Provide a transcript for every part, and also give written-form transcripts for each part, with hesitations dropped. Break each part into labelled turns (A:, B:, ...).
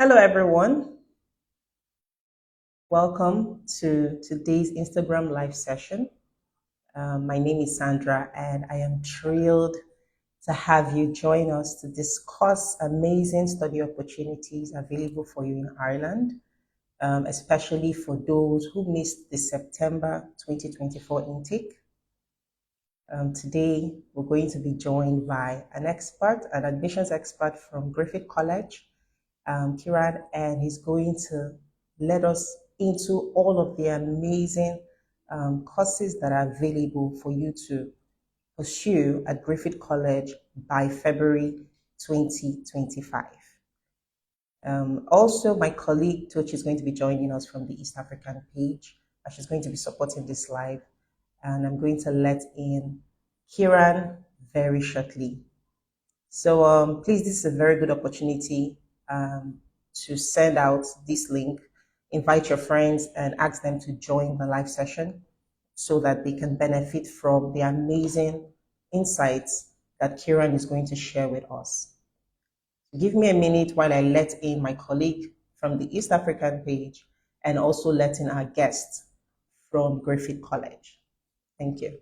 A: Hello, everyone. Welcome to today's Instagram live session. My name is Sandra, and I am thrilled to have you join us to discuss amazing study opportunities available for you in Ireland, especially for those who missed the September 2024 intake. Today, we're going to be joined by an admissions expert from Griffith College, Ciaran, and he's going to let us into all of the amazing courses that are available for you to pursue at Griffith College by February 2025. Also, my colleague Tochi is going to be joining us from the East African page. And she's going to be supporting this live, and I'm going to let in Ciaran very shortly. So please, this is a very good opportunity to send out this link, invite your friends, and ask them to join the live session so that they can benefit from the amazing insights that Ciaran is going to share with us. Give me a minute while I let in my colleague from the East African page and also let in our guest from Griffith College. Thank you.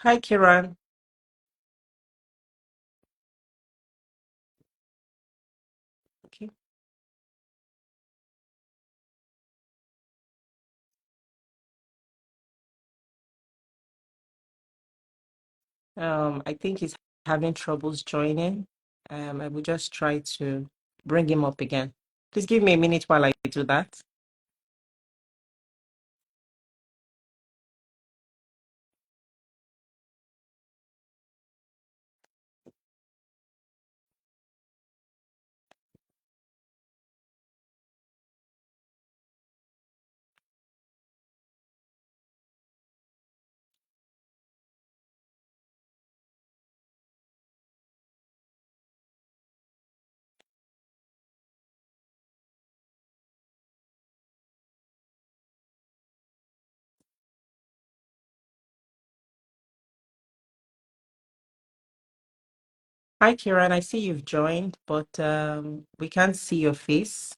A: Hi, Ciaran. Okay. I think he's having troubles joining. I will just try to bring him up again. Please give me a minute while I do that. Hi, Kiran. I see you've joined, but we can't see your face.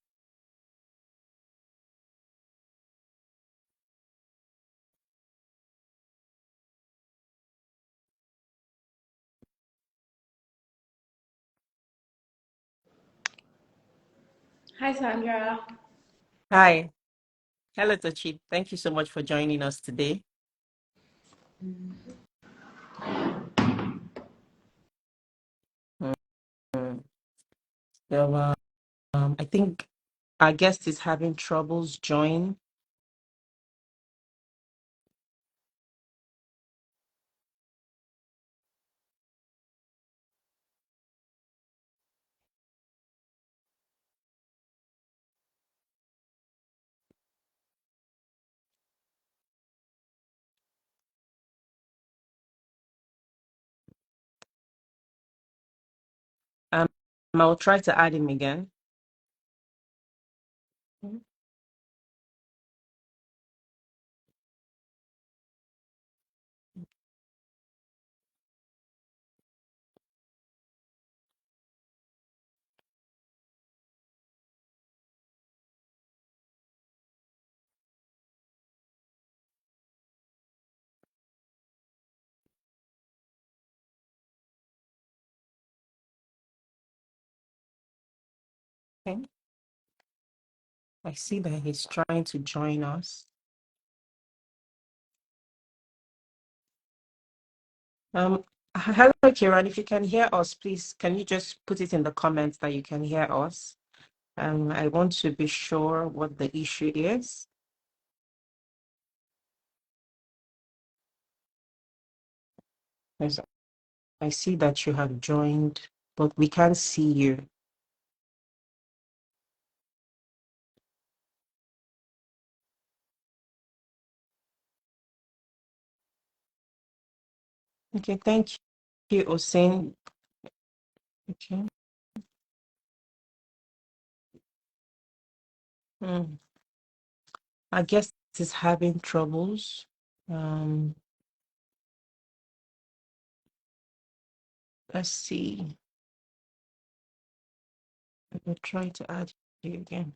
B: Hi, Sandra.
A: Hi. Hello, Tochi. Thank you so much for joining us today. Mm. So, I think our guest is having troubles joining. Um, I'll try to add him again. Mhm. Okay. I see that he's trying to join us. Hello, Ciaran. If you can hear us, please, can you just put it in the comments that you can hear us? I want to be sure what the issue is. Yes, I see that you have joined, but we can't see you. Okay, thank you, Osin. Okay. I guess it's having troubles. Let's see. I will try to add you again.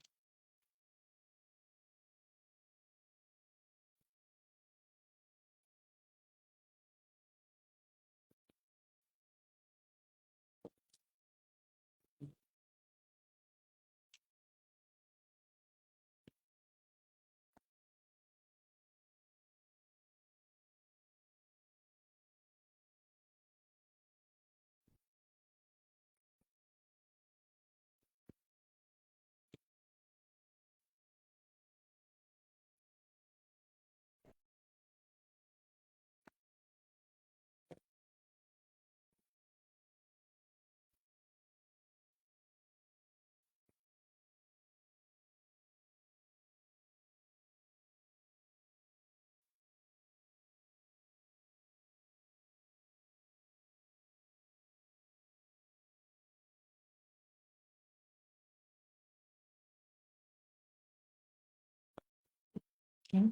A: Okay.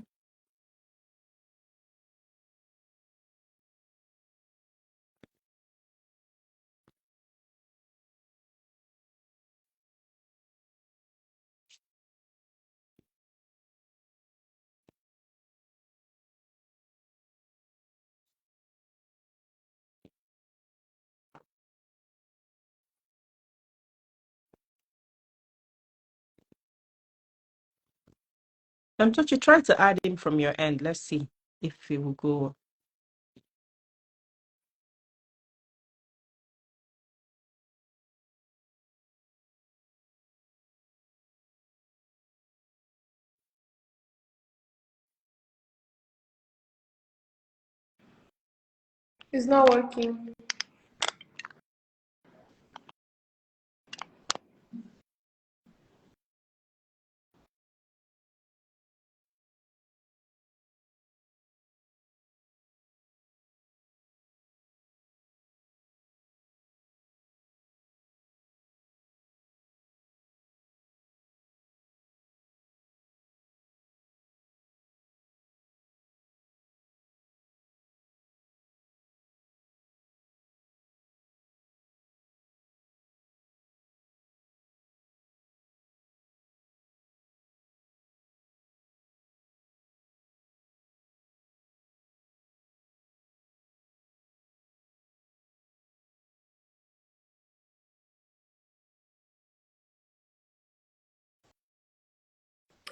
A: I'm just you try to add in from your end. Let's see if it will go.
B: It's not working.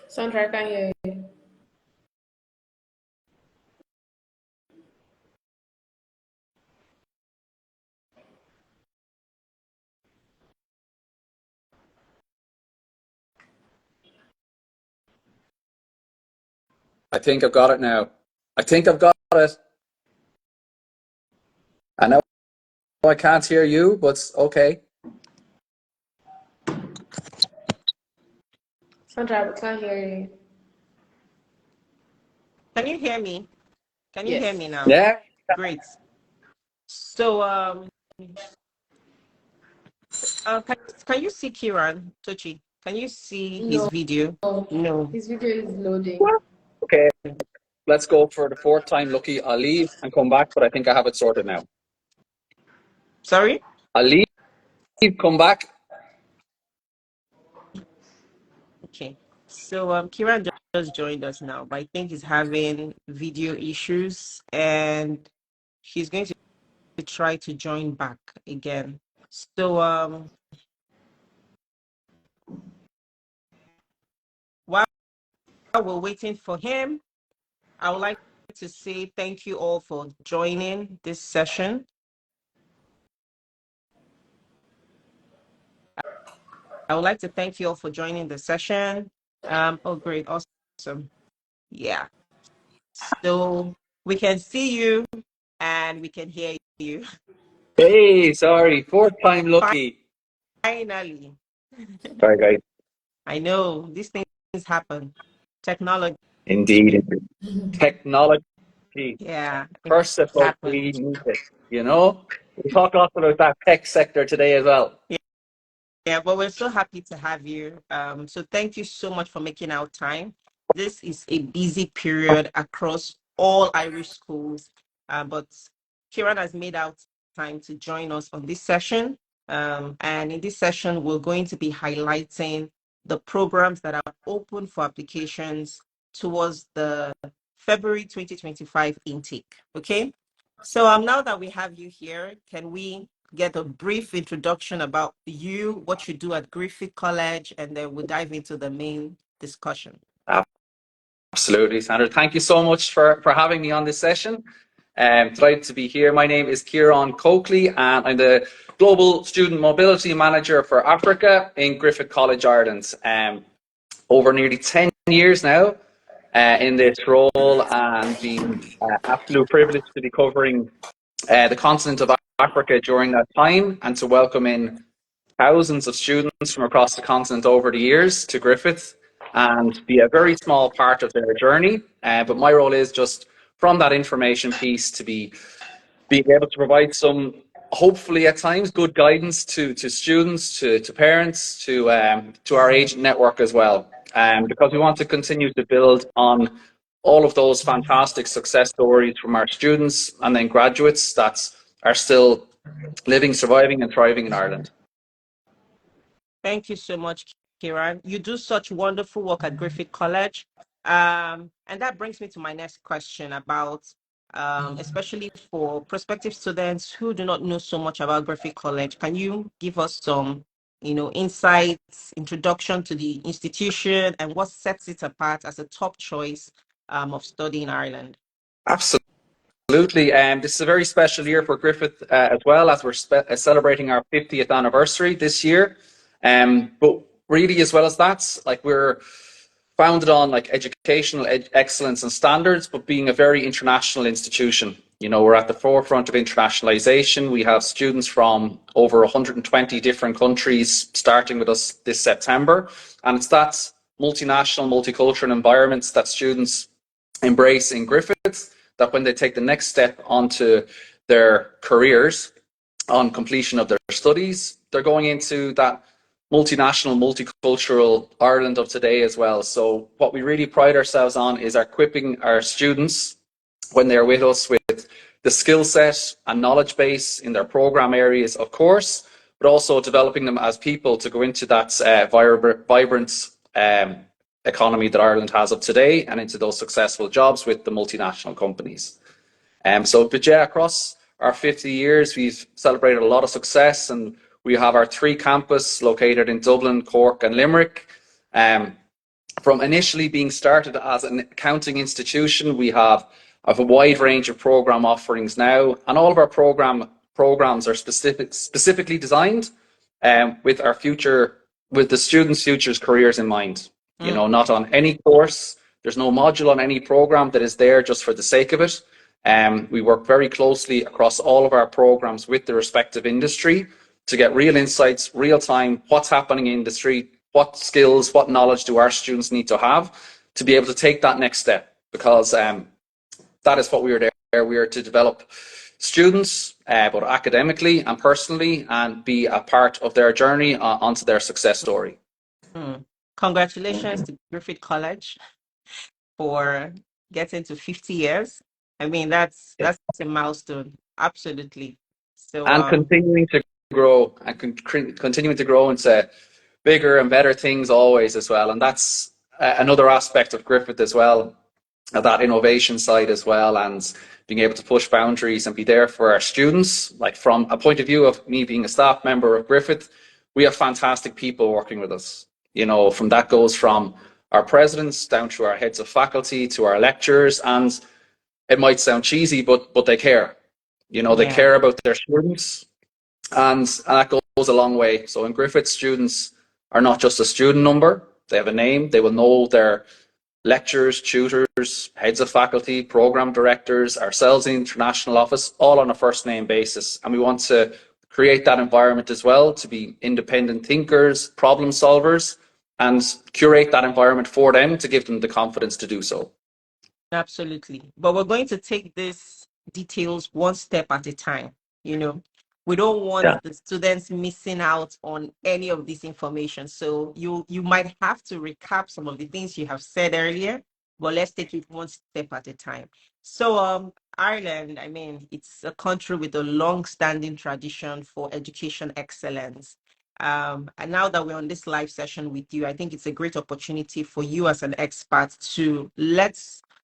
B: Sandra, I can hear you.
C: I think I've got it now. I think I've got it. I know I can't hear you, but it's okay.
B: Sandra, I can hear you.
A: Can you hear me? Can you hear
B: Yes.
A: me now?
C: Yeah.
A: Great. So can you see Ciaran Tochi? Can you see his
B: No,
A: video? No.
B: his video is loading.
C: Okay, let's go for the fourth time lucky. I'll leave and come back, but I think I have it sorted now.
A: Sorry?
C: I'll leave, come back.
A: Okay. So Ciaran just joined us now, but I think he's having video issues and he's going to try to join back again. So we're waiting for him, I would like to say thank you all for joining this session. I would like to thank you all for joining the session. Oh, great. Awesome. Yeah. So we can see you and we can hear you.
C: Hey, sorry, fourth time lucky.
A: Finally.
C: Sorry, guys.
A: I know these things happen. Technology.
C: Indeed. Technology.
A: Yeah, it
C: First of all, we
A: happens.
C: need it, you know? We talk lots about that tech sector today as well.
A: Yeah, but we're so happy to have you. So thank you so much for making our time. This is a busy period across all Irish schools, but Ciaran has made out time to join us on this session. And in this session, we're going to be highlighting the programs that are open for applications towards the February 2025 intake. Okay. So now that we have you here, can we get a brief introduction about you, what you do at Griffith College, and then we'll dive into the main discussion.
C: Absolutely, Sandra. Thank you so much for having me on this session. Delighted to be here. My name is Ciaran Coakley, and I'm the Global Student Mobility Manager for Africa in Griffith College, Ireland. Over nearly 10 years now in this role, and been absolute privilege to be covering the continent of Africa during that time, and to welcome in thousands of students from across the continent over the years to Griffith and be a very small part of their journey. But my role is just from that information piece to be being able to provide some, hopefully at times, good guidance to students, to parents, to our agent network as well. Because we want to continue to build on all of those fantastic success stories from our students and then graduates that are still living, surviving and thriving in Ireland.
A: Thank you so much, Ciaran. You do such wonderful work at Griffith College. And that brings me to my next question about, especially for prospective students who do not know so much about Griffith College. Can you give us some, insights, introduction to the institution and what sets it apart as a top choice of study in Ireland?
C: Absolutely. This is a very special year for Griffith as well, as we're celebrating our 50th anniversary this year. But really, as well as that, like, we're founded on like educational excellence and standards, but being a very international institution. We're at the forefront of internationalization. We have students from over 120 different countries starting with us this September. And it's that multinational, multicultural environments that students embrace in Griffith, that when they take the next step onto their careers on completion of their studies, they're going into that multinational, multicultural Ireland of today as well. So what we really pride ourselves on is equipping our students when they're with us with the skill set and knowledge base in their program areas, of course, but also developing them as people to go into that vibrant economy that Ireland has of today and into those successful jobs with the multinational companies. But yeah, across our 50 years, we've celebrated a lot of success, and we have our 3 campuses located in Dublin, Cork and Limerick. From initially being started as an accounting institution, we have a wide range of program offerings now, and all of our programs are specifically designed with the students' futures careers in mind. Not on any course. There's no module on any program that is there just for the sake of it. We work very closely across all of our programs with the respective industry to get real insights, real time, what's happening in industry, what skills, what knowledge do our students need to have to be able to take that next step, because that is what we are there. We are to develop students, both academically and personally, and be a part of their journey onto their success story.
A: Congratulations to Griffith College for getting to 50 years. I mean, that's a milestone. Absolutely. So
C: and continuing to grow into bigger and better things always as well. And that's another aspect of Griffith as well, that innovation side as well, and being able to push boundaries and be there for our students. Like, from a point of view of me being a staff member of Griffith, we have fantastic people working with us. From our presidents down to our heads of faculty to our lecturers, and it might sound cheesy, but they care. You know, they
A: Yeah.
C: care about their students, and that goes a long way. So in Griffith, students are not just a student number. They have a name. They will know their lecturers, tutors, heads of faculty, program directors, ourselves in the international office, all on a first name basis. And we want to create that environment as well to be independent thinkers, problem solvers, and curate that environment for them to give them the confidence to do so.
A: Absolutely. But we're going to take these details one step at a time. You know, we don't want the students missing out on any of this information. So you might have to recap some of the things you have said earlier, but let's take it one step at a time. So Ireland, I mean, it's a country with a long-standing tradition for education excellence. And now that we're on this live session with you, I think it's a great opportunity for you as an expert to let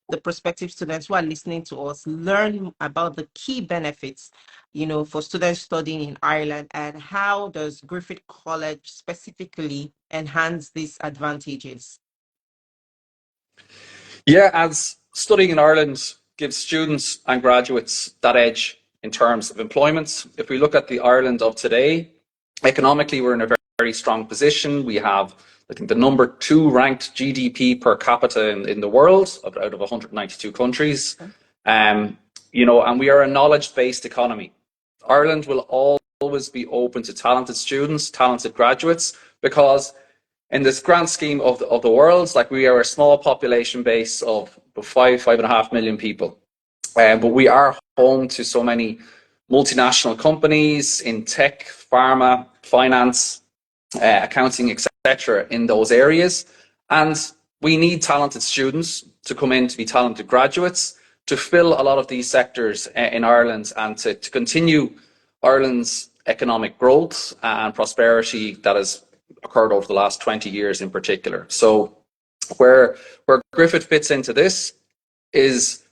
A: the prospective students who are listening to us learn about the key benefits, you know, for students studying in Ireland, and how does Griffith College specifically enhance these advantages?
C: Yeah, as studying in Ireland gives students and graduates that edge in terms of employment. If we look at the Ireland of today, economically, we're in a very, very strong position. We have, I think, the number 2 ranked GDP per capita in the world out of 192 countries. You know, and we are a knowledge-based economy. Ireland will always be open to talented students, talented graduates, because in this grand scheme of the world, like, we are a small population base of 5.5 million people. But we are home to so many multinational companies in tech, pharma, finance, accounting, etc., in those areas. And we need talented students to come in to be talented graduates to fill a lot of these sectors in Ireland, and to continue Ireland's economic growth and prosperity that has occurred over the last 20 years in particular. So where Griffith fits into this is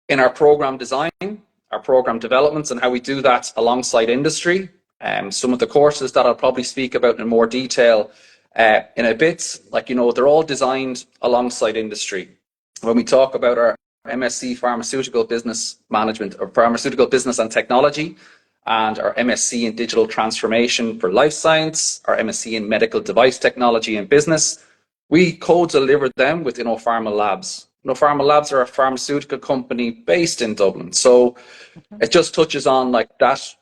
C: in our program design, our program developments, and how we do that alongside industry. Some of the courses that I'll probably speak about in more detail in a bit, like, you know, they're all designed alongside industry. When we talk about our MSc Pharmaceutical Business Management, or Pharmaceutical Business and Technology, and our MSc in Digital Transformation for Life Science, our MSc in Medical Device Technology and Business, we co-deliver them with InnoPharma Labs. InnoPharma Labs are a pharmaceutical company based in Dublin. So it just touches on, like, that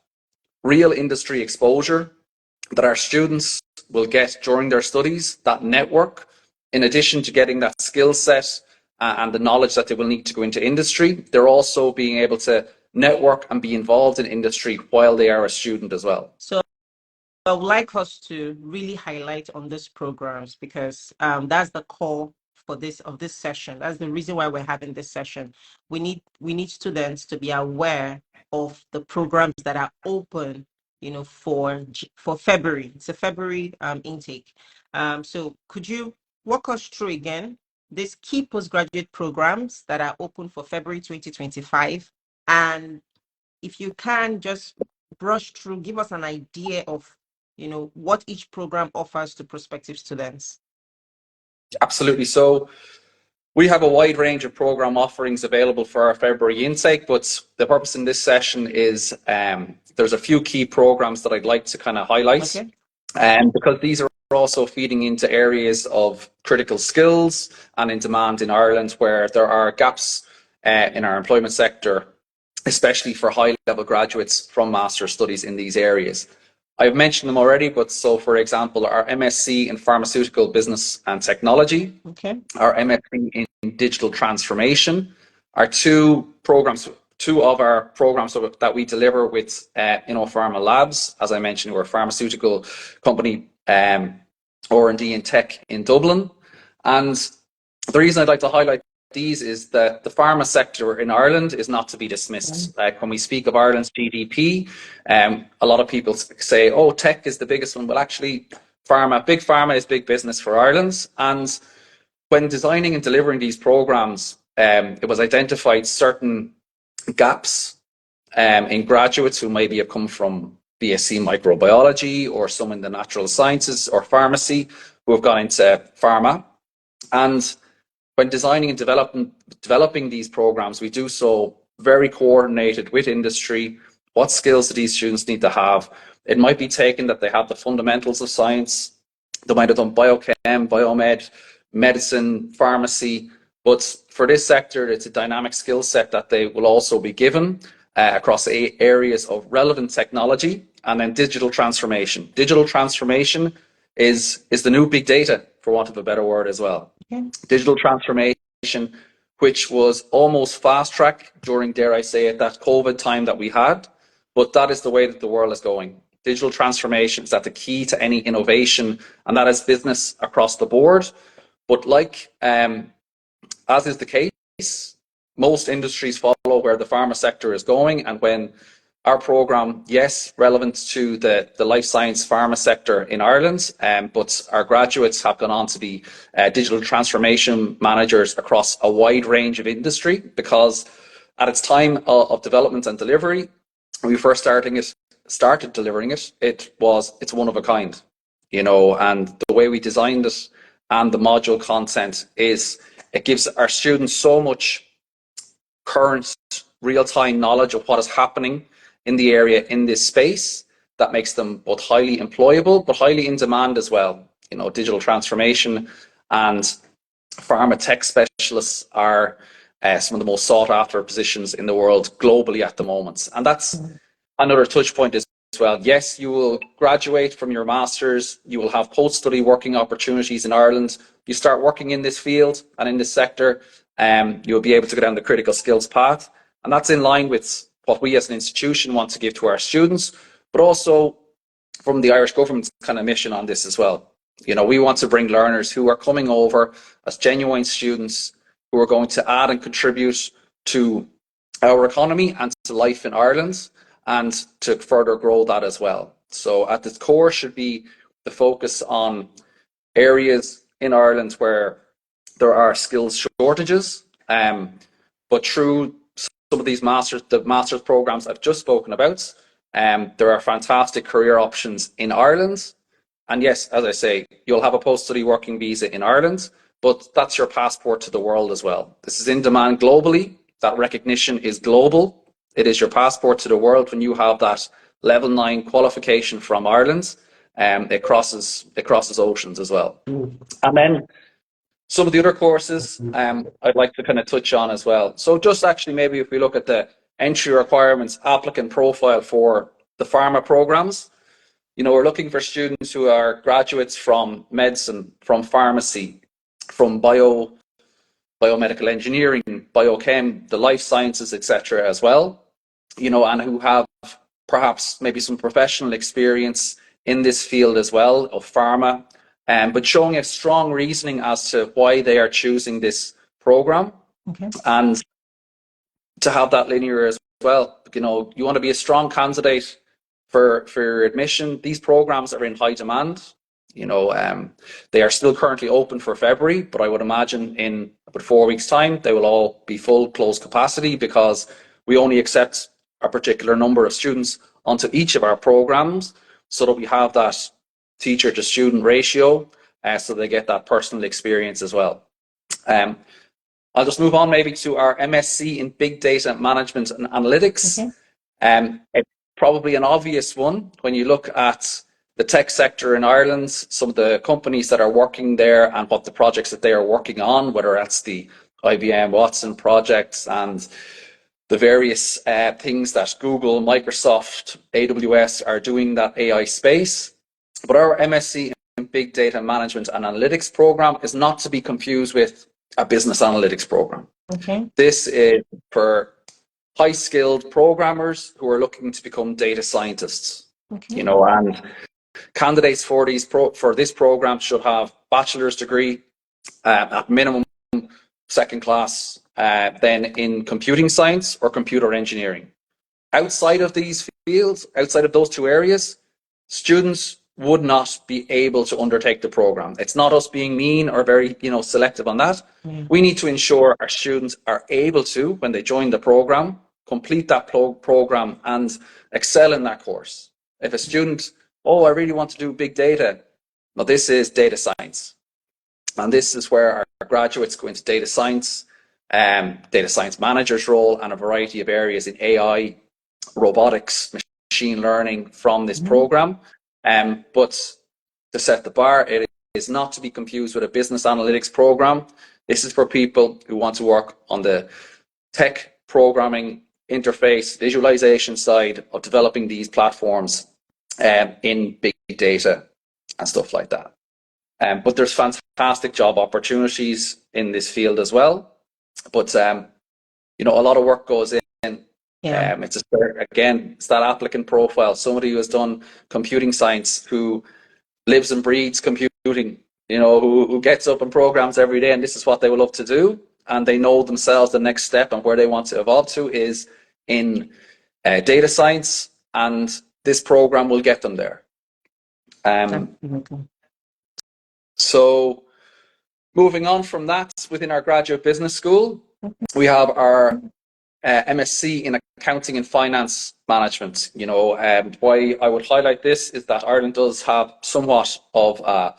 C: real industry exposure that our students will get during their studies, that network, in addition to getting that skill set and the knowledge that they will need to go into industry. They're also being able to network and be involved in industry while they are a student as well.
A: So I would like us to really highlight on these programs, because that's the core for this session. That's the reason why we're having this session. We need students to be aware of the programs that are open, you know, for February. It's a February intake. So could you walk us through again these key postgraduate programs that are open for February 2025, and if you can just brush through, give us an idea of, you know, what each program offers to prospective students.
C: Absolutely. So we have a wide range of program offerings available for our February intake, but the purpose in this session is there's a few key programs that I'd like to kind of highlight, because these are also feeding into areas of critical skills and in demand in Ireland, where there are gaps in our employment sector, especially for high-level graduates from master's studies in these areas. I've mentioned them already, but so, for example, our MSc in Pharmaceutical Business and Technology, our MSc in Digital Transformation, are two of our programs that we deliver with InnoPharma Labs. As I mentioned, we're a pharmaceutical company, R&D and tech in Dublin. And the reason I'd like to highlight these is that the pharma sector in Ireland is not to be dismissed. Like, when we speak of Ireland's GDP, a lot of people say, oh, tech is the biggest one. Well, actually, big pharma is big business for Ireland. And when designing and delivering these programs, it was identified certain gaps in graduates who maybe have come from BSc microbiology, or some in the natural sciences or pharmacy, who have gone into pharma. And when designing and developing these programs, we do so very coordinated with industry. What skills do these students need to have? It might be taken that they have the fundamentals of science. They might have done biochem, biomed, medicine, pharmacy. But for this sector, it's a dynamic skill set that they will also be given across areas of relevant technology, and then digital transformation. Digital transformation is the new big data, for want of a better word, as well.
A: Okay.
C: Digital transformation, which was almost fast track during, dare I say it, that COVID time that we had, but that is the way that the world is going. Digital transformation is at the key to any innovation, and that is business across the board. But like, as is the case, most industries follow where the pharma sector is going, and when our program, yes, relevant to the life science pharma sector in Ireland, but our graduates have gone on to be digital transformation managers across a wide range of industry, because at its time of development and delivery, when we first started delivering it, it's one of a kind, you know, and the way we designed it and the module content is, it gives our students so much current real-time knowledge of what is happening in the area, in this space, that makes them both highly employable but highly in demand as well. You know, digital transformation and pharma tech specialists are some of the most sought after positions in the world globally at the moment. And that's another touch point as well. Yes, you will graduate from your masters, you will have post-study working opportunities in Ireland. You start working in this field and in this sector, you'll be able to go down the critical skills path. And that's in line with what we as an institution want to give to our students, but also from the Irish government's kind of mission on this as well. You know, we want to bring learners who are coming over as genuine students who are going to add and contribute to our economy and to life in Ireland, and to further grow that as well. So at the core should be the focus on areas in Ireland where there are skills shortages, but through some of these master's programs I've just spoken about, there are fantastic career options in Ireland. And yes, as I say, you'll have a post-study working visa in Ireland, but that's your passport to the world as well. This is in demand globally. That recognition is global. It is your passport to the world when you have that level 9 qualification from Ireland. It crosses oceans as well. And then some of the other courses I'd like to kind of touch on as well. So just actually maybe if we look at the entry requirements applicant profile for the pharma programs, you know, we're looking for students who are graduates from medicine, from pharmacy, from biomedical engineering, biochem, the life sciences, etc. as well, you know, and who have perhaps maybe some professional experience in this field as well of pharma, but showing a strong reasoning as to why they are choosing this program.
A: Okay.
C: And to have that linear as well. You know, you want to be a strong candidate for admission. These programs are in high demand. You know, they are still currently open for February, but I would imagine in about 4 weeks' time, they will all be full closed capacity, because we only accept a particular number of students onto each of our programs, so that we have that teacher to student ratio, so they get that personal experience as well. I'll just move on maybe to our MSc in Big Data Management and Analytics.
A: Okay.
C: It's probably an obvious one when you look at the tech sector in Ireland, some of the companies that are working there and what the projects that they are working on, whether that's the IBM Watson projects and the various things that Google, Microsoft, AWS are doing in that AI space. But our MSc in Big Data Management and Analytics program is not to be confused with a business analytics program.
A: Okay.
C: This is for high-skilled programmers who are looking to become data scientists.
A: Okay.
C: You know, and candidates for this program should have bachelor's degree, at minimum second class, then in computing science or computer engineering. Outside of these fields, outside of those two areas, students would not be able to undertake the program. It's not us being mean or very, you know, selective on that.
A: Yeah.
C: We need to ensure our students are able to, when they join the program, complete that program and excel in that course. If a student, oh, I really want to do big data, well, this is data science. And this is where our graduates go into data science manager's role, and a variety of areas in AI, robotics, machine learning from this program. But to set the bar, it is not to be confused with a business analytics program. This is for people who want to work on the tech, programming, interface, visualization side of developing these platforms in big data and stuff like that. But there's fantastic job opportunities in this field as well. But you know, a lot of work goes in.
A: Yeah.
C: It's that applicant profile, somebody who has done computing science, who lives and breathes computing, you know, who gets up and programs every day, and this is what they will love to do, and they know themselves the next step and where they want to evolve to is in data science, and this program will get them there. So moving on from that, within our graduate business school, we have our MSc in accounting and finance management. You know, why I would highlight this is that Ireland does have somewhat of a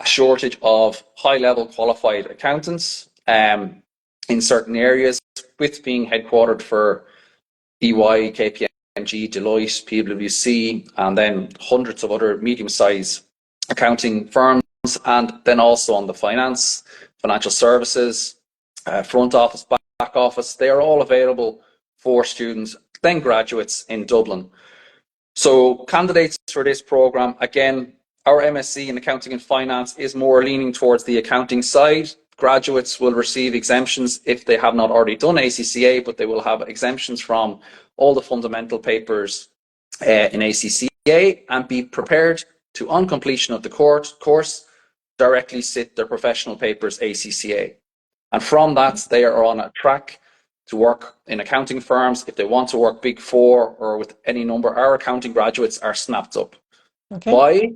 C: shortage of high-level qualified accountants in certain areas, with being headquartered for EY, KPMG, Deloitte, PwC, and then hundreds of other medium-sized accounting firms, and then also on the financial services, front office, back office. They are all available for students, then graduates in Dublin. So candidates for this program, again, our MSc in accounting and finance is more leaning towards the accounting side. Graduates will receive exemptions if they have not already done ACCA, but they will have exemptions from all the fundamental papers in ACCA, and be prepared to, on completion of the course, directly sit their professional papers ACCA. And from that, they are on a track to work in accounting firms. If they want to work Big Four or with any number, our accounting graduates are snapped up. Okay. Why?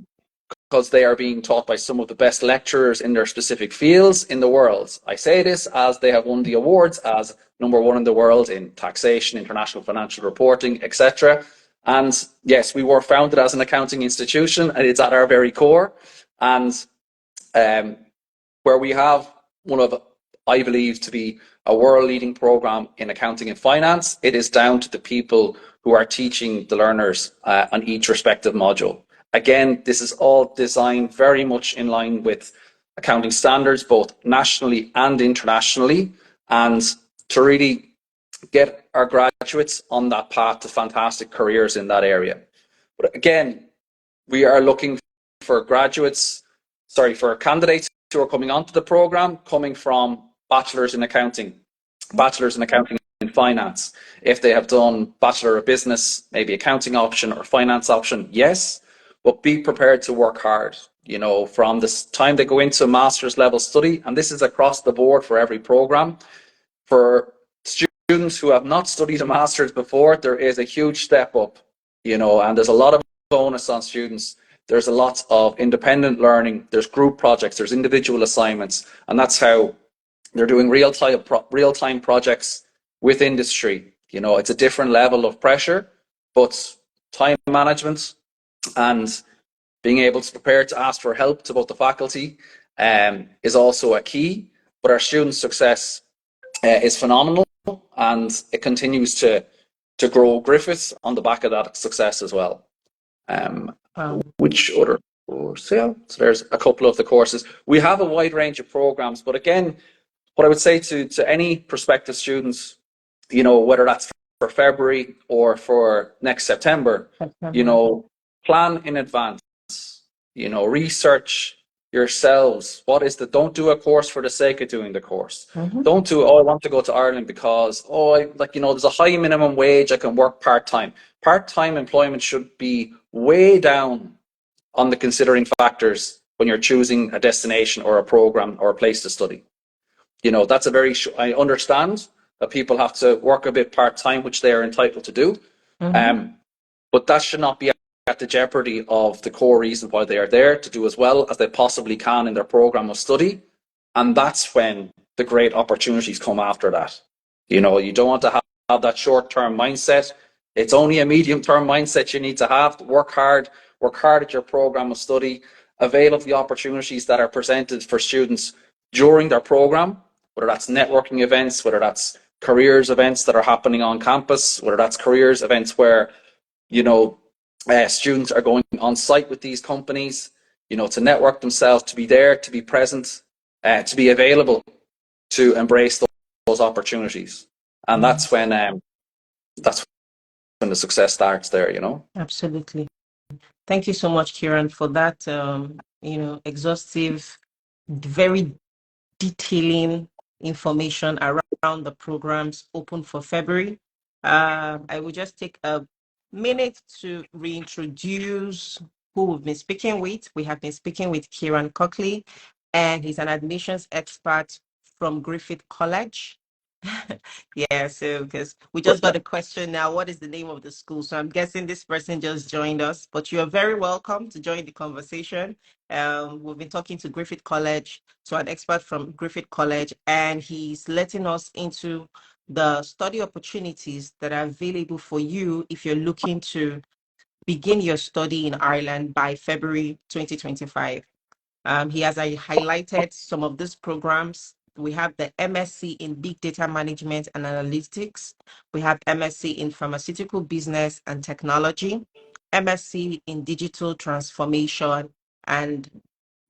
C: Because they are being taught by some of the best lecturers in their specific fields in the world. I say this as they have won the awards as #1 in the world in taxation, international financial reporting, etc. And yes, we were founded as an accounting institution, and it's at our very core. And where we have one of, I believe, to be a world-leading program in accounting and finance, it is down to the people who are teaching the learners on each respective module. Again, this is all designed very much in line with accounting standards, both nationally and internationally, and to really get our graduates on that path to fantastic careers in that area. But again, we are looking for candidates who are coming onto the program, coming from bachelors in accounting and finance. If they have done Bachelor of Business, maybe accounting option or finance option, yes, but be prepared to work hard. You know, from the time they go into master's level study, and this is across the board for every program. For students who have not studied a master's before, there is a huge step up, you know, and there's a lot of bonus on students. There's a lot of independent learning, there's group projects, there's individual assignments, and that's how they're doing real-time projects with industry. You know, it's a different level of pressure, but time management and being able to prepare to ask for help to both the faculty is also a key. But our student success is phenomenal, and it continues to grow Griffith on the back of that success as well. Which other course? Yeah, so there's a couple of the courses. We have a wide range of programs, but again, what I would say to any prospective students, you know, whether that's for February or for next September, you know, plan in advance, you know, research yourselves. Don't do a course for the sake of doing the course. Don't do, I want to go to Ireland because, there's a high minimum wage, I can work part-time. Part-time employment should be way down on the considering factors when you're choosing a destination or a program or a place to study. You know, that's I understand that people have to work a bit part-time, which they are entitled to do. But that should not be at the jeopardy of the core reason why they are there, to do as well as they possibly can in their program of study. And that's when the great opportunities come after that. You know, you don't want to have that short-term mindset. It's only a medium-term mindset you need to have. Work hard at your program of study, avail of the opportunities that are presented for students during their program, whether that's networking events, whether that's careers events that are happening on campus, whether that's careers events where, students are going on site with these companies, to network themselves, to be there, to be present, to be available, to embrace those opportunities. And that's when the success starts there,
A: Absolutely. Thank you so much, Ciaran, for that, exhaustive, very detailing information around the programs open for February. I will just take a minute to reintroduce who we've been speaking with. We have been speaking with Ciaran Coakley, and he's an admissions expert from Griffith College. Yeah, so because we just got a question now, what is the name of the school? So I'm guessing this person just joined us, but you are very welcome to join the conversation. We've been talking to Griffith College, to an expert from Griffith College, and he's letting us into the study opportunities that are available for you if you're looking to begin your study in Ireland by February 2025. He has highlighted some of these programs. We have the MSc in Big Data Management and Analytics. We have MSc in Pharmaceutical Business and Technology, MSc in Digital Transformation, and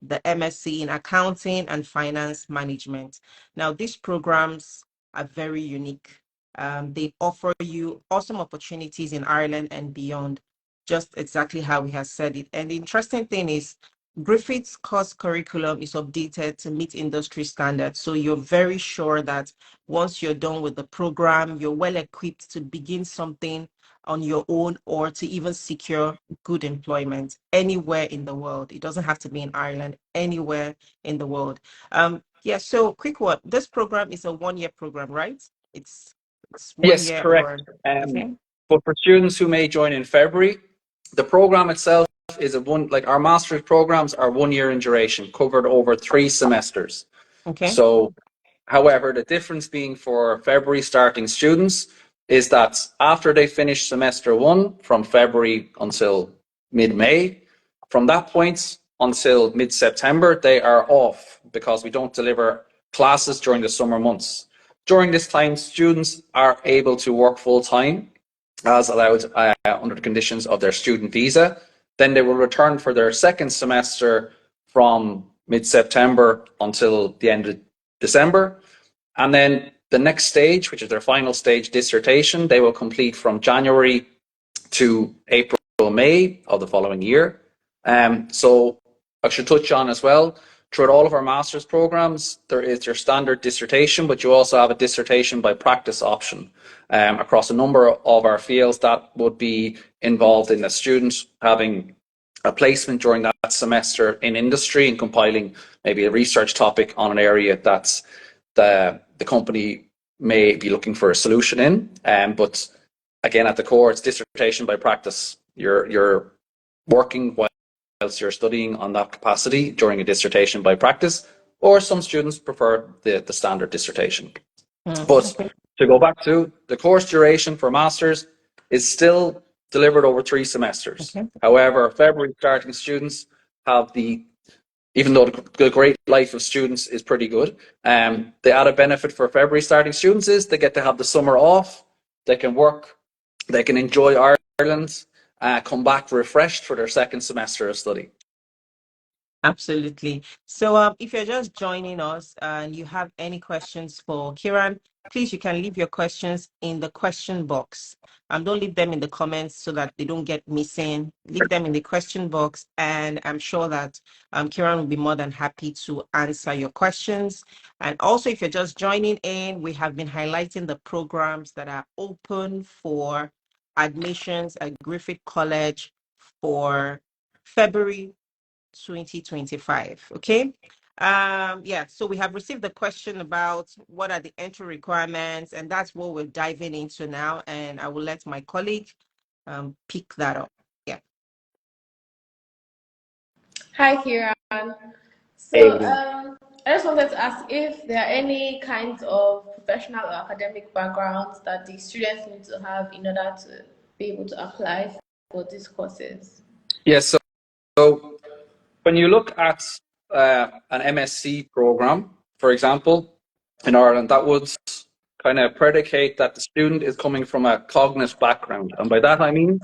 A: the MSc in Accounting and Finance Management. Now, these programs are very unique. They offer you awesome opportunities in Ireland and beyond, just exactly how we have said it. And the interesting thing is, Griffith's course curriculum is updated to meet industry standards. So you're very sure that once you're done with the program, you're well equipped to begin something on your own or to even secure good employment anywhere in the world. It doesn't have to be in Ireland, anywhere in the world. Yeah, so quick one. This program is a 1-year program, right? It's 1
C: Yes,
A: year
C: correct.
A: or okay.
C: But for students who may join in February, the program itself is our master's programs are 1 year in duration, covered over 3 semesters.
A: Okay.
C: So, however, the difference being for February starting students is that after they finish semester 1 from February until mid-May, from that point until mid-September, they are off because we don't deliver classes during the summer months. During this time, students are able to work full-time as allowed under the conditions of their student visa. Then they will return for their second semester from mid-September until the end of December. And then the next stage, which is their final stage dissertation, they will complete from January to April, May of the following year. So I should touch on as well, throughout all of our master's programs, there is your standard dissertation, but you also have a dissertation by practice option across a number of our fields that would be involved in the student having a placement during that semester in industry and compiling maybe a research topic on an area that's the company may be looking for a solution in. But again, at the core, it's dissertation by practice. You're working whilst you're studying on that capacity during a dissertation by practice, or some students prefer the standard dissertation. But
A: Okay.
C: to go back to the course duration for masters is still delivered over 3 semesters.
A: Okay.
C: However, February starting students have even though the great life of students is pretty good, the added benefit for February starting students is they get to have the summer off, they can work, they can enjoy Ireland, come back refreshed for their second semester of study.
A: Absolutely. So if you're just joining us and you have any questions for Ciaran, please, you can leave your questions in the question box. Don't leave them in the comments so that they don't get missing. Leave them in the question box, and I'm sure that Ciaran will be more than happy to answer your questions. And also, if you're just joining in, we have been highlighting the programs that are open for admissions at Griffith College for February 2025. Okay. Yeah, so we have received the question about what are the entry requirements, and that's what we're diving into now. And I will let my colleague pick that up. Yeah.
B: Hi, Ciaran.
C: Hey,
B: So, I just wanted to ask if there are any kinds of professional or academic backgrounds that the students need to have in order to be able to apply for these courses.
C: Yes, so when you look at an MSc program, for example, in Ireland, that would kind of predicate that the student is coming from a cognitive background. And by that I mean,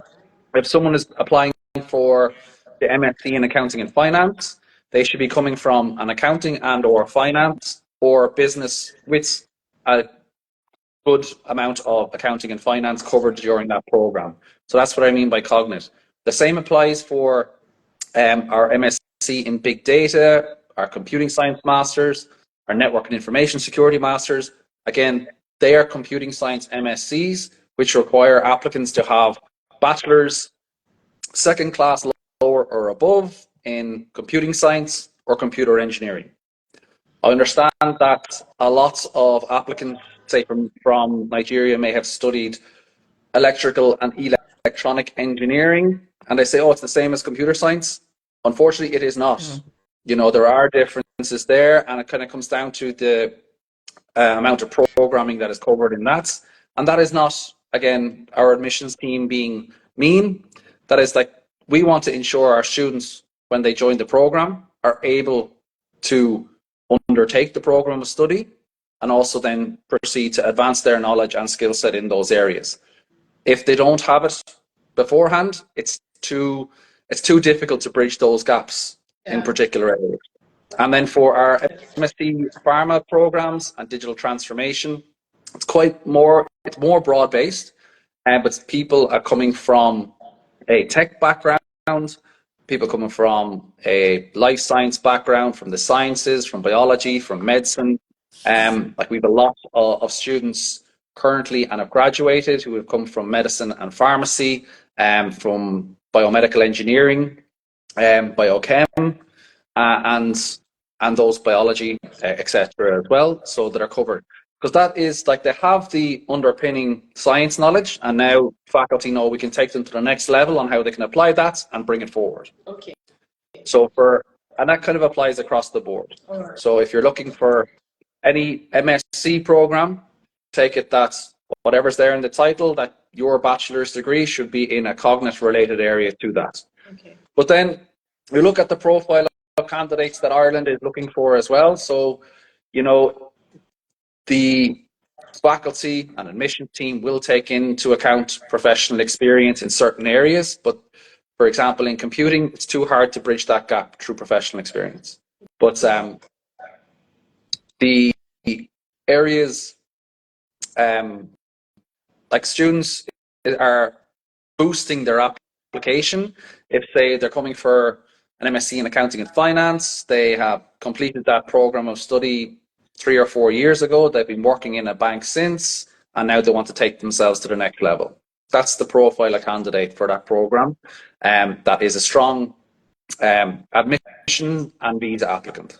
C: if someone is applying for the MSc in accounting and finance, they should be coming from an accounting and or finance or business with a good amount of accounting and finance covered during that program. So that's what I mean by cognitive. The same applies for our MSc in big data, our computing science masters, our network and information security masters. Again, they are computing science MScs, which require applicants to have bachelor's, second class lower or above in computing science or computer engineering. I understand that a lot of applicants, say from Nigeria, may have studied electrical and electronic engineering, and they say, oh, it's the same as computer science. Unfortunately, it is not. You know, there are differences there, and it kind of comes down to the amount of programming that is covered in that. And that is not, again, our admissions team being mean. That is like, we want to ensure our students, when they join the program, are able to undertake the program of study and also then proceed to advance their knowledge and skill set in those areas. If they don't have it beforehand, it's too difficult to bridge those gaps in particular areas. And then for our MSc Pharma programs and digital transformation, it's more broad based, but people are coming from a tech background, people coming from a life science background, from the sciences, from biology, from medicine. Like we have a lot of students currently and have graduated who have come from medicine and pharmacy, from biomedical engineering, biochem, and those biology, etc. as well, so that are covered. Because that is like, they have the underpinning science knowledge, and now faculty know we can take them to the next level on how they can apply that and bring it forward.
B: Okay.
C: So and that kind of applies across the board.
B: Right.
C: So if you're looking for any MSc program, take it that whatever's there in the title, that your bachelor's degree should be in a cognitive related area to that.
B: Okay.
C: But then we look at the profile of candidates that Ireland is looking for as well. So, you know, the faculty and admission team will take into account professional experience in certain areas, but for example, in computing, it's too hard to bridge that gap through professional experience. But the areas, like students are boosting their application. If, say, they're coming for an MSc in accounting and finance, they have completed that program of study 3 or 4 years ago, they've been working in a bank since, and now they want to take themselves to the next level. That's the profile of candidate for that program. That is a strong admission and visa applicant.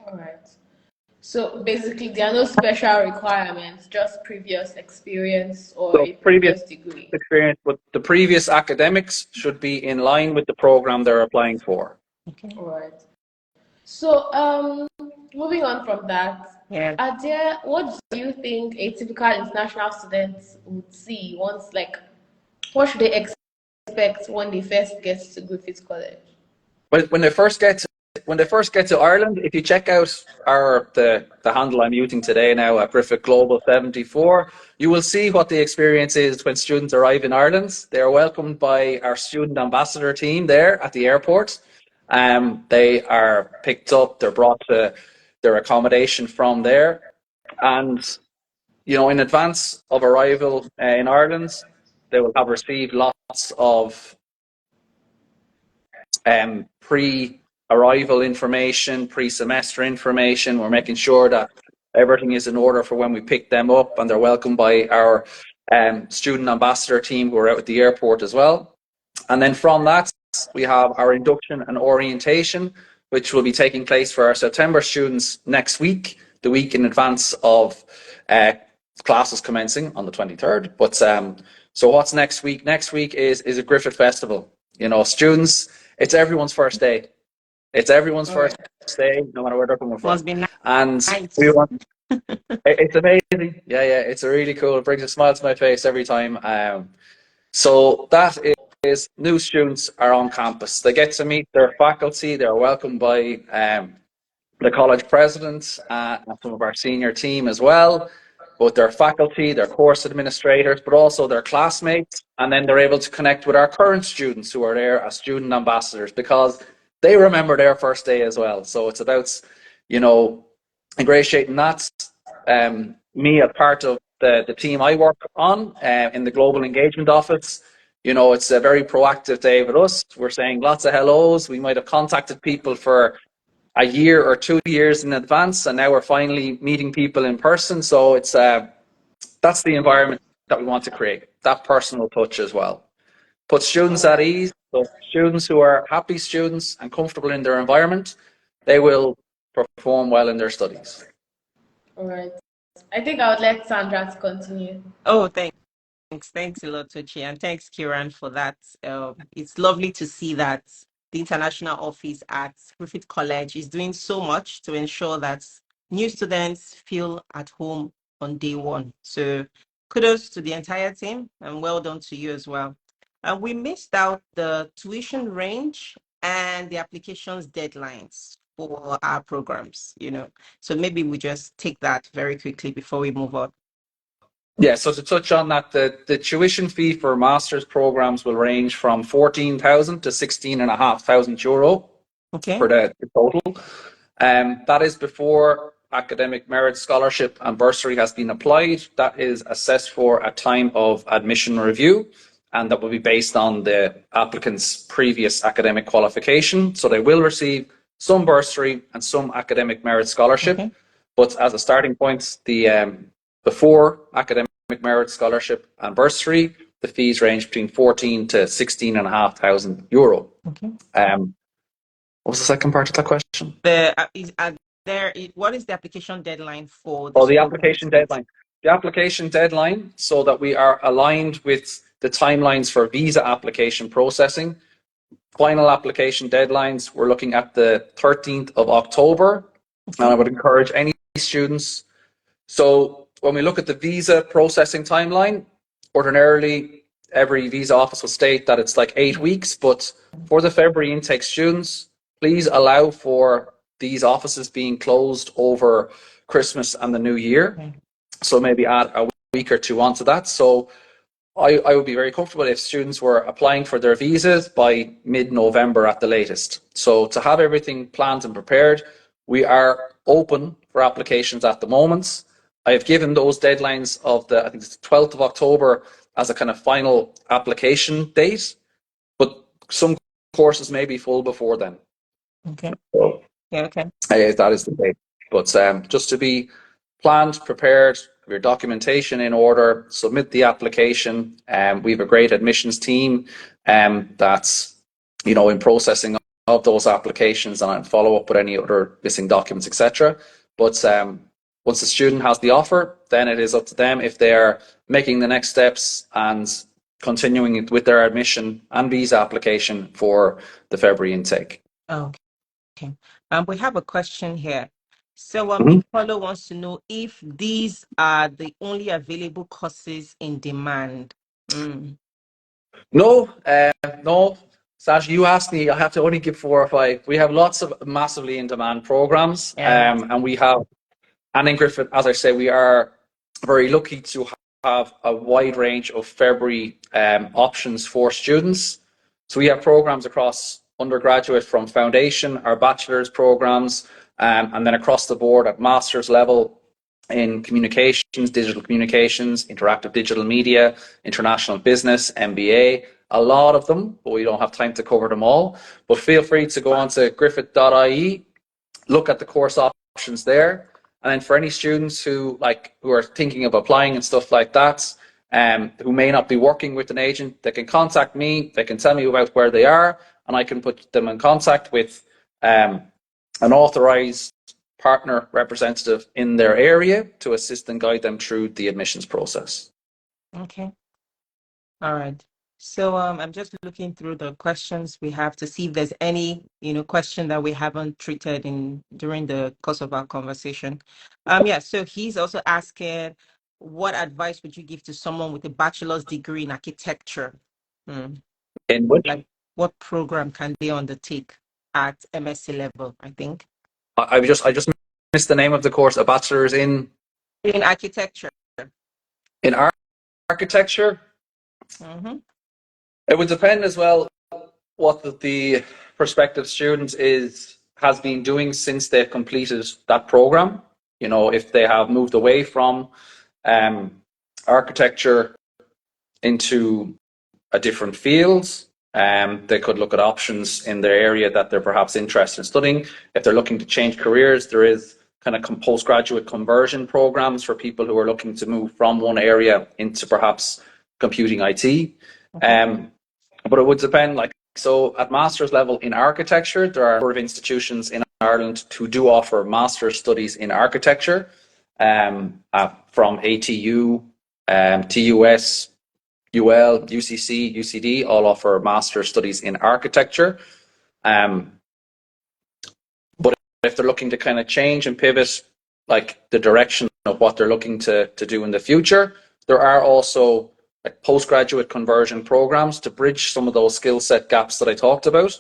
B: All right. So basically, there are no special requirements, just previous experience or a previous degree.
C: Experience, but the previous academics should be in line with the program they're applying for.
B: Okay. All right. So, moving on from that, what do you think a typical international student would see once, like, what should they expect when they first get to Griffith College?
C: When they first get to Ireland, if you check out the handle I'm using today now at Griffith Global 74, you will see what the experience is when students arrive in Ireland. They are welcomed by our student ambassador team there at the airport. They are picked up, they're brought to their accommodation from there, and you know, in advance of arrival in Ireland, they will have received lots of pre-arrival information, pre-semester information. We're making sure that everything is in order for when we pick them up, and they're welcomed by our student ambassador team who are out at the airport as well. And then from that, we have our induction and orientation, which will be taking place for our September students next week, the week in advance of classes commencing on the 23rd. But so what's next week? Next week is a Griffith Festival. You know, students, it's everyone's first day. It's everyone's first day, no matter where they're coming from. And we want, it's amazing. Yeah, it's a really cool. It brings a smile to my face every time. So that new students are on campus. They get to meet their faculty. They're welcomed by the college president and some of our senior team as well, both their faculty, their course administrators, but also their classmates. And then they're able to connect with our current students who are there as student ambassadors because they remember their first day as well. So it's about, ingratiating that. Me as part of the team I work on in the Global Engagement Office, it's a very proactive day with us. We're saying lots of hellos. We might have contacted people for a year or 2 years in advance, and now we're finally meeting people in person. So it's that's the environment that we want to create, that personal touch as well. Put students at ease. So students who are happy students and comfortable in their environment, they will perform well in their studies.
B: All right. I think I would let Sandra to continue.
D: Oh, thanks. Thanks a lot, Tochi, and thanks, Ciaran, for that. It's lovely to see that the international office at Griffith College is doing so much to ensure that new students feel at home on day one. So kudos to the entire team and well done to you as well. We missed out the tuition range and the applications deadlines for our programs, So maybe we just take that very quickly before we move on.
C: Yeah, so to touch on that, the tuition fee for master's programs will range from 14,000 to 16,500 euro for the total. That is before academic merit scholarship and bursary has been applied. That is assessed for a time of admission review, and that will be based on the applicant's previous academic qualification. So they will receive some bursary and some academic merit scholarship. But as a starting point, before academic merit scholarship and bursary, the fees range between 14 to 16,500 euro. What was the second part of that question?
D: What is the application deadline for?
C: The application deadline. The application deadline, so that we are aligned with the timelines for visa application processing. Final application deadlines, we're looking at the 13th of October, and I would encourage any students. So when we look at the visa processing timeline, ordinarily every visa office will state that it's like 8 weeks, but for the February intake students, please allow for these offices being closed over Christmas and the New Year. So maybe add a week or two onto that. So I would be very comfortable if students were applying for their visas by mid-November at the latest. So to have everything planned and prepared, we are open for applications at the moment. I have given those deadlines of I think it's the 12th of October as a kind of final application date, but some courses may be full before then. So, that is the date. But just to be planned, prepared, your documentation in order, submit the application. We have a great admissions team that's in processing of those applications and follow up with any other missing documents, etc. But once the student has the offer, then it is up to them if they're making the next steps and continuing with their admission and visa application for the February intake.
D: Okay. We have a question here. So Paulo wants to know if these are the only available courses in demand.
C: No. Sash, you asked me, I have to only give 4 or 5. We have lots of massively in demand programs, and we have, and in Griffith, as I say, we are very lucky to have a wide range of February options for students. So we have programs across undergraduate from foundation, our bachelor's programs, and then across the board at master's level in communications, digital communications, interactive digital media, international business, MBA, a lot of them, but we don't have time to cover them all. But feel free to go on to griffith.ie, look at the course options there. And then for any students who are thinking of applying and stuff like that, who may not be working with an agent, they can contact me, they can tell me about where they are, and I can put them in contact with an authorized partner representative in their area to assist and guide them through the admissions process.
D: Okay. All right. So I'm just looking through the questions we have to see if there's any, question that we haven't treated during the course of our conversation. So he's also asking, what advice would you give to someone with a bachelor's degree in architecture?
C: In which?
D: Like, what program can they undertake at MSc level, I think?
C: I just missed the name of the course. A bachelor's in
D: architecture.
C: in architecture.
D: Mm-hmm.
C: It would depend as well what the prospective student has been doing since they've completed that program. You know, if they have moved away from architecture into a different field, they could look at options in their area that they're perhaps interested in studying. If they're looking to change careers, there is kind of postgraduate conversion programs for people who are looking to move from one area into perhaps computing IT. But it would depend, like, so at master's level in architecture, there are a number of institutions in Ireland who do offer master's studies in architecture, from ATU, TUS, UL, UCC, UCD, all offer master's studies in architecture. But if they're looking to kind of change and pivot, like the direction of what they're looking to do in the future, there are also like postgraduate conversion programs to bridge some of those skill set gaps that I talked about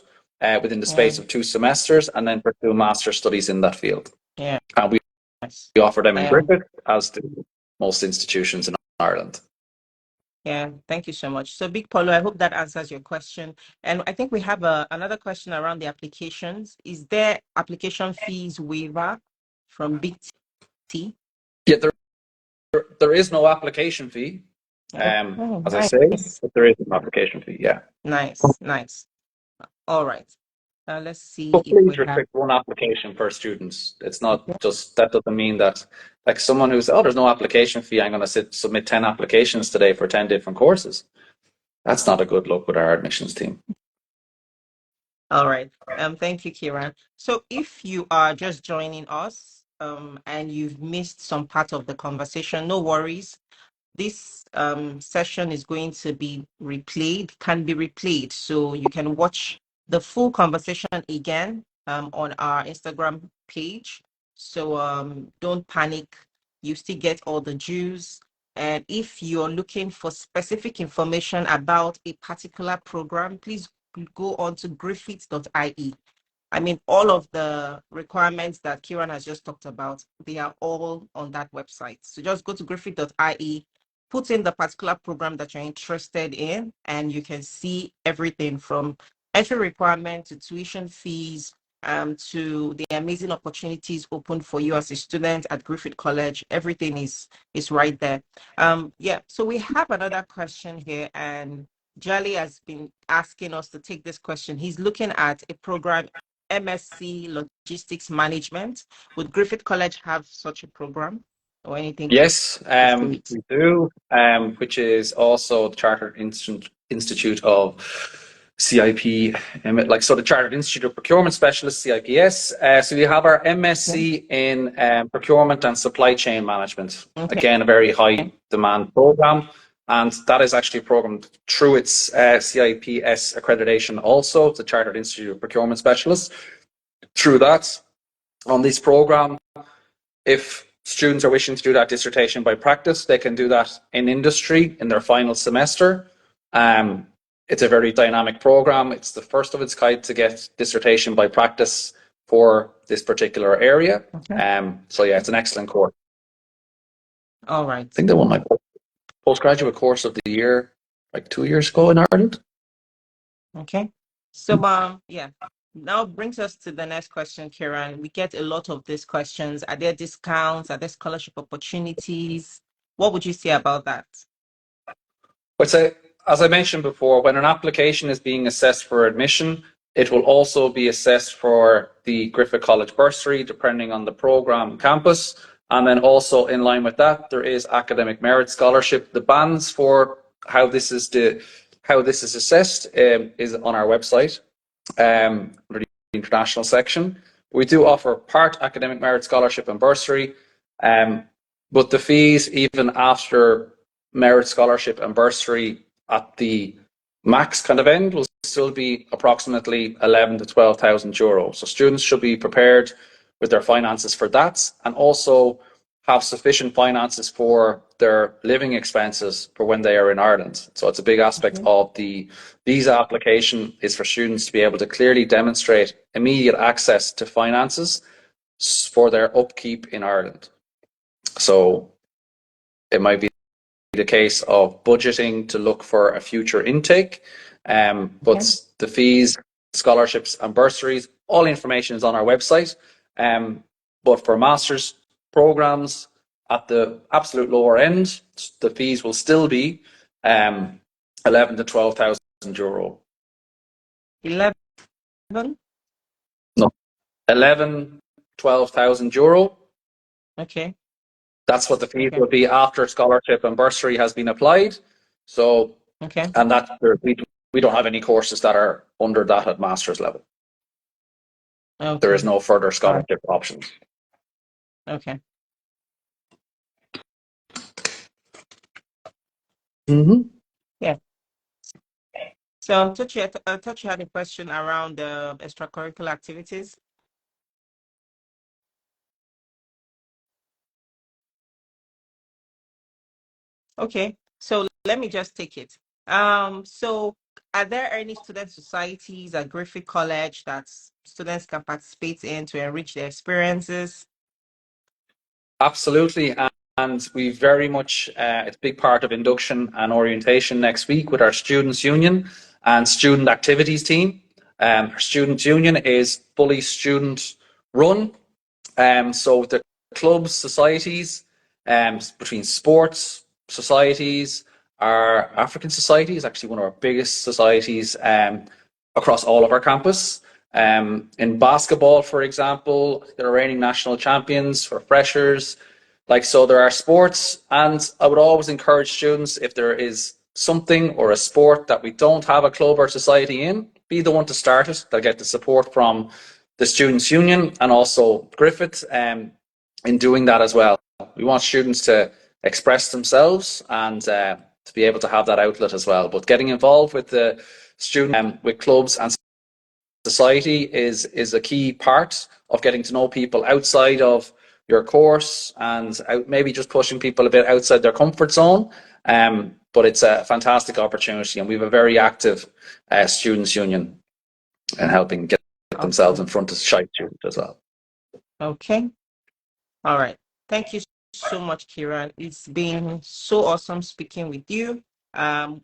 C: within the space of 2 semesters, and then pursue master's studies in that field.
D: Yeah.
C: And we offer them in Griffith, as do most institutions in Ireland.
D: Yeah, thank you so much. So, Big Polo, I hope that answers your question. And I think we have another question around the applications. Is there application fees waiver from Big T?
C: Yeah, there is no application fee. As
D: nice.
C: I say, but there is an application fee. Yeah.
D: Nice. All right. Let's see.
C: But
D: if
C: please
D: we
C: restrict
D: have...
C: one application per student. It's not just, that doesn't mean that, like, someone who's, oh, there's no application fee, I'm going to submit 10 applications today for 10 different courses. That's not a good look with our admissions team.
D: All right. Thank you, Ciaran. So if you are just joining us and you've missed some part of the conversation, no worries. This session is going to be can be replayed. So you can watch the full conversation again on our Instagram page. So don't panic. You still get all the juice. And if you're looking for specific information about a particular program, please go on to griffith.ie. I mean, all of the requirements that Ciaran has just talked about, they are all on that website. So just go to griffith.ie, put in the particular program that you're interested in, and you can see everything from entry requirement to tuition fees, to the amazing opportunities open for you as a student at Griffith College. Everything is right there. Yeah, so we have another question here, and Jolly has been asking us to take this question. He's looking at a program, MSc Logistics Management. Would Griffith College have such a program or anything?
C: Yes, we do, which is also the Chartered Institute of CIP, so the Chartered Institute of Procurement Specialists, CIPS. So we have our MSc in Procurement and Supply Chain Management.
D: Okay.
C: Again, a very high demand program. And that is actually a program through its CIPS accreditation also, the Chartered Institute of Procurement Specialists. Through that, on this program, if students are wishing to do that dissertation by practice, they can do that in industry in their final semester. It's a very dynamic program. It's the first of its kind to get dissertation by practice for this particular area. So yeah, it's an excellent course.
D: All right.
C: I think they won my postgraduate course of the year like 2 years ago in Ireland.
D: Okay. So yeah, now brings us to the next question, Ciaran. We get a lot of these questions. Are there discounts? Are there scholarship opportunities? What would you say about that?
C: I'd say, as I mentioned before, when an application is being assessed for admission, it will also be assessed for the Griffith College bursary, depending on the program campus. And then also in line with that, there is academic merit scholarship. The bands for how this is assessed is on our website, under the international section. We do offer part academic merit scholarship and bursary, but the fees, even after merit scholarship and bursary at the max kind of end, will still be approximately 11 to 12,000 euros. So students should be prepared with their finances for that, and also have sufficient finances for their living expenses for when they are in Ireland. So it's a big aspect of the visa application is for students to be able to clearly demonstrate immediate access to finances for their upkeep in Ireland. So it might be the case of budgeting to look for a future intake, but the fees, scholarships and bursaries, all information is on our website. But for master's programs at the absolute lower end, the fees will still be 11 to 12,000 euro.
D: 11?
C: No, 11, 12,000 euro.
D: Okay.
C: That's what the fees
D: Okay.
C: will be after scholarship and bursary has been applied. So,
D: Okay.
C: and that we don't have any courses that are under that at master's level.
D: Okay.
C: There is no further scholarship options.
D: Okay. Yeah. So, Tochi had a question around the extracurricular activities. Okay, so let me just take it. So are there any student societies at Griffith College that students can participate in to enrich their experiences?
C: Absolutely. And we very much, it's a big part of induction and orientation next week with our Students' Union and Student Activities team. Our Students' Union is fully student run. So the clubs, societies, between sports, societies, our African Society is actually one of our biggest societies across all of our campus. In basketball, for example, they're reigning national champions for freshers. So there are sports, and I would always encourage students, if there is something or a sport that we don't have a club or society in, be the one to start it. They'll get the support from the Students' Union and also Griffith in doing that as well. We want students to express themselves and to be able to have that outlet as well. But getting involved with the student, with clubs and society is a key part of getting to know people outside of your course and maybe just pushing people a bit outside their comfort zone. But it's a fantastic opportunity, and we have a very active Students' Union in helping get themselves in front of shy students as well.
D: Okay. All right. Thank you so much, Ciaran. It's been so awesome speaking with you.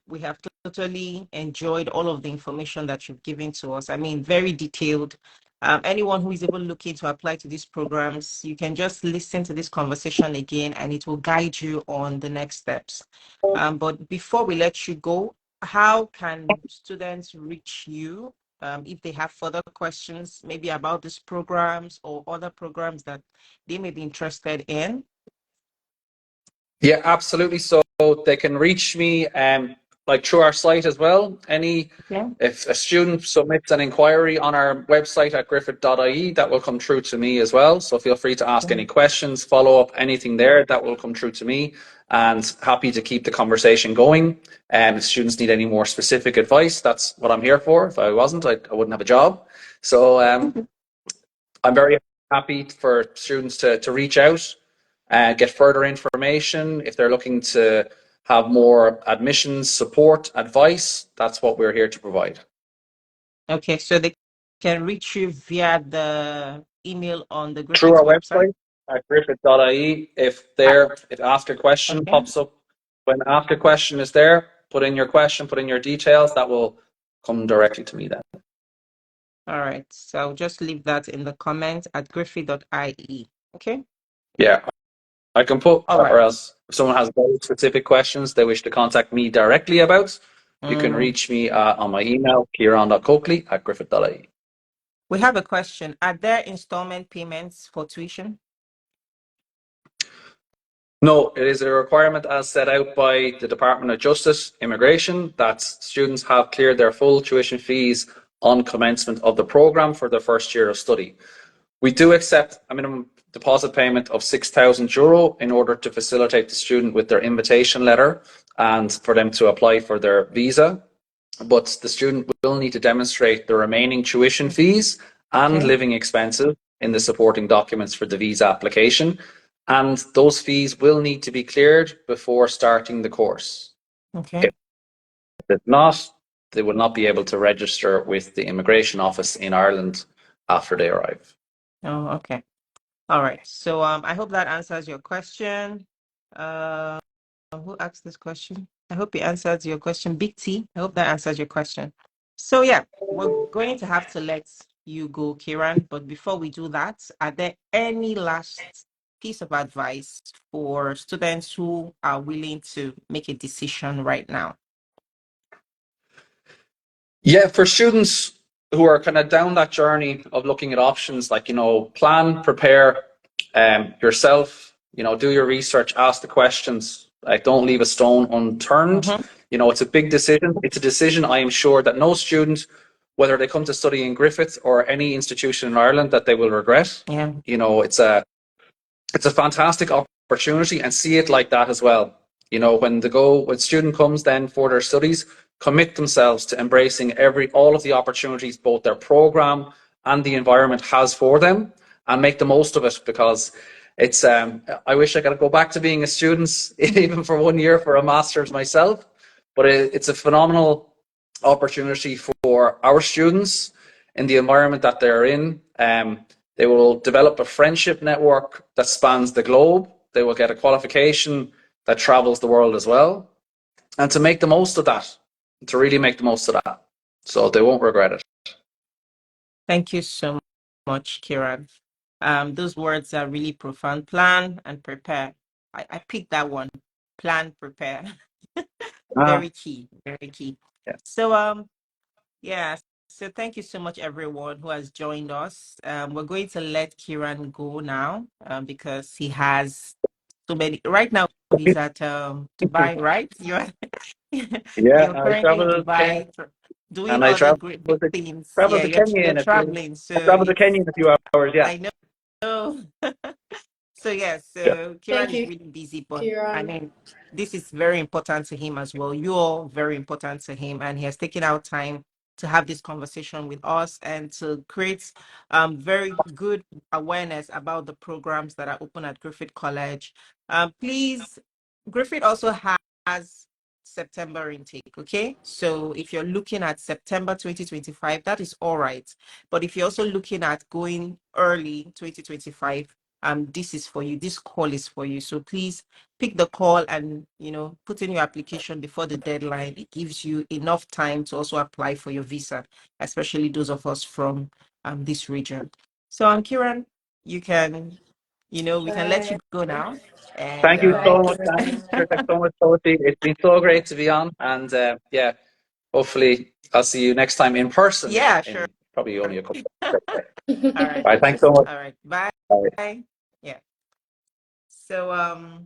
D: We have totally enjoyed all of the information that you've given to us. I mean, very detailed. Anyone who is even looking to apply to these programs, you can just listen to this conversation again and it will guide you on the next steps. But before we let you go, how can students reach you if they have further questions, maybe about these programs or other programs that they may be interested in?
C: Yeah, absolutely. So they can reach me through our site as well. If a student submits an inquiry on our website at griffith.ie, that will come through to me as well. So feel free to ask any questions, follow up, anything there, that will come through to me, and happy to keep the conversation going. If students need any more specific advice, that's what I'm here for. If I wasn't, I wouldn't have a job. So I'm very happy for students to reach out, get further information. If they're looking to have more admissions support, advice, that's what we're here to provide.
D: Okay, so they can reach you via the email on the
C: Through
D: Griffith
C: our
D: website?
C: website at griffith.ie. If ask a question pops up, when ask a question is there, put in your question, put in your details, that will come directly to me then.
D: All right, so I'll just leave that in the comments at griffith.ie. Okay?
C: Yeah, I can put,
D: All right.
C: or else if someone has very specific questions they wish to contact me directly about, you can reach me on my email, ciaran.coakley@griffith.ie.
D: We have a question. Are there installment payments for tuition?
C: No, it is a requirement as set out by the Department of Justice, Immigration, that students have cleared their full tuition fees on commencement of the programme for their first year of study. We do accept a minimum deposit payment of €6,000 in order to facilitate the student with their invitation letter and for them to apply for their visa. But the student will need to demonstrate the remaining tuition fees and living expenses in the supporting documents for the visa application. and those fees will need to be cleared before starting the course.
D: Okay.
C: If not, they will not be able to register with the immigration office in Ireland after they arrive.
D: Oh, okay. All right. So I hope that answers your question. Who asked this question? I hope it answers your question. Big T, I hope that answers your question. So yeah, we're going to have to let you go, Ciaran. But before we do that, are there any last piece of advice for students who are willing to make a decision right now?
C: Yeah, for students who are kind of down that journey of looking at options, like, plan, prepare yourself, do your research, ask the questions, like, don't leave a stone unturned.
D: Mm-hmm.
C: It's a big decision. It's a decision I am sure that no student, whether they come to study in Griffith or any institution in Ireland, that they will regret.
D: Yeah.
C: It's a fantastic opportunity, and see it like that as well. When student comes then for their studies, commit themselves to embracing all of the opportunities both their program and the environment has for them, and make the most of it, because it's I wish I could go back to being a student even for 1 year for a master's myself, but it's a phenomenal opportunity for our students in the environment that they're in. They will develop a friendship network that spans the globe. They will get a qualification that travels the world as well. And to make the most of that, to really make the most of that. So they won't regret it.
D: Thank you so much, Ciaran. Those words are really profound. Plan and prepare. I picked that one. Plan, prepare.
C: Ah,
D: Very key. Very key.
C: yeah.
D: So yeah. So thank you so much, everyone who has joined us. We're going to let Ciaran go now because he has so many. Right now, he's at Dubai, right?
C: Yeah,
D: You're
C: I
D: currently in
C: travel to Kenya,
D: Dubai doing
C: and I
D: other
C: travel
D: great big
C: to
D: things.
C: travel
D: Yeah,
C: to
D: you're
C: Kenya
D: you're
C: in a few.
D: traveling,
C: I
D: so
C: travel to
D: it's
C: Kenya in a few hours. Yeah,
D: I know. So yes,
C: yeah.
D: so Ciaran
B: Thank
D: is
B: you,
D: really busy, but I
B: Kiran.
D: mean, this is very important to him as well. You're all very important to him, and he has taken out time to have this conversation with us and to create very good awareness about the programs that are open at Griffith College. Please, Griffith also has September intake. Okay, so if you're looking at September 2025, that is all right. But if you're also looking at going early 2025, this is for you. This call is for you. So please pick the call and put in your application before the deadline. It gives you enough time to also apply for your visa, especially those of us from this region. So Ciaran, you can, we can let you
B: Bye.
D: go now. And
C: Thank you
B: Bye,
C: so much, Dan.
B: Kiran.
C: Thanks so much, Sophie. It's been so great to be on, and yeah, hopefully I'll see you next time in person
D: yeah, sure.
C: in probably only a couple of days.
D: All right.
C: All right, thanks so much.
D: All right. Bye.
C: Bye.
D: Yeah. So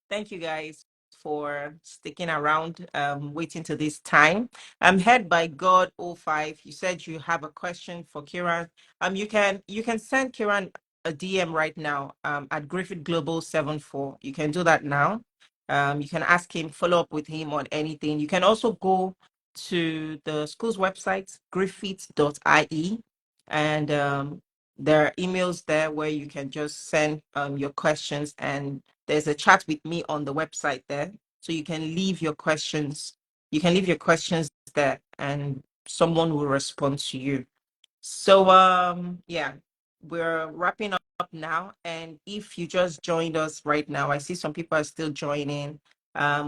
D: thank you guys for sticking around, waiting to this time. I'm head by God05. You said you have a question for Ciaran. You can send Ciaran a DM right now at Griffith Global 74. You can do that now. You can ask him, follow up with him on anything. You can also go to the school's website, griffith.ie, and there are emails there where you can just send your questions, and there's a chat with me on the website there, so you can leave your questions. You can leave your questions there, and someone will respond to you. So yeah, we're wrapping up now. And if you just joined us right now, I see some people are still joining.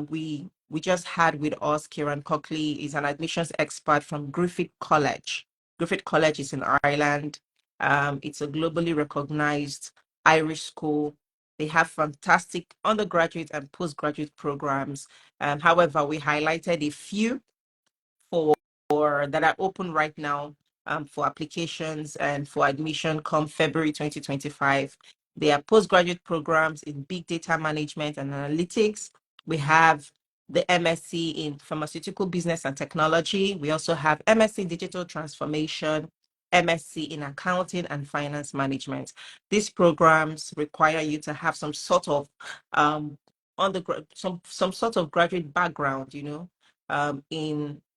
D: We just had with us Ciaran Coakley. Is an admissions expert from Griffith College. Griffith College is in Ireland. It's a globally recognized Irish school. They have fantastic undergraduate and postgraduate programs. However, we highlighted a few for that are open right now for applications and for admission come February 2025. They are postgraduate programs in big data management and analytics. We have the MSc in pharmaceutical business and technology. We also have MSc in digital transformation, MSc in accounting and finance management. These programs require you to have some sort of some sort of graduate background,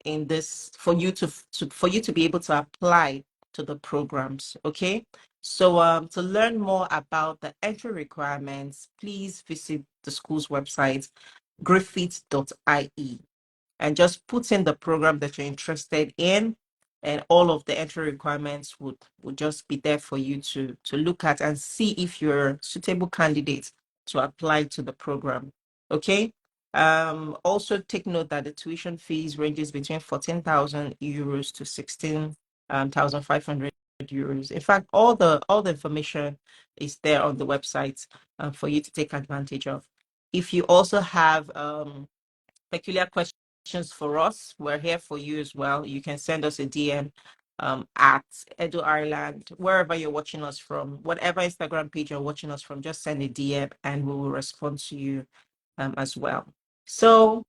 D: in this for you to be able to apply to the programs. Okay, So to learn more about the entry requirements, please visit the school's website, griffith.ie, and just put in the program that you're interested in, and all of the entry requirements would just be there for you to look at and see if you're a suitable candidate to apply to the program. Okay. Also take note that the tuition fees ranges between 14,000 euros to 16,500 euros. In fact, all the information is there on the website for you to take advantage of. If you also have peculiar questions for us, we're here for you as well. You can send us a DM at Edu Ireland, wherever you're watching us from, whatever Instagram page you're watching us from, just send a DM and we will respond to you as well. So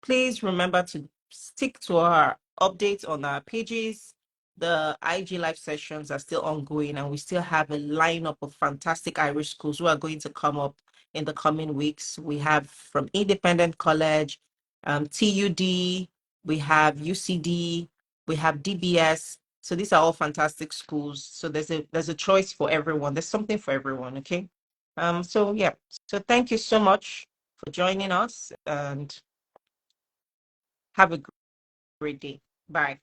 D: please remember to stick to our updates on our pages. The IG live sessions are still ongoing, and we still have a lineup of fantastic Irish schools who are going to come up in the coming weeks. We have from Independent College, TUD, we have UCD, we have DBS. So these are all fantastic schools. So there's a choice for everyone. There's something for everyone. Okay. So yeah. So thank you so much for joining us, and have a great day. Bye.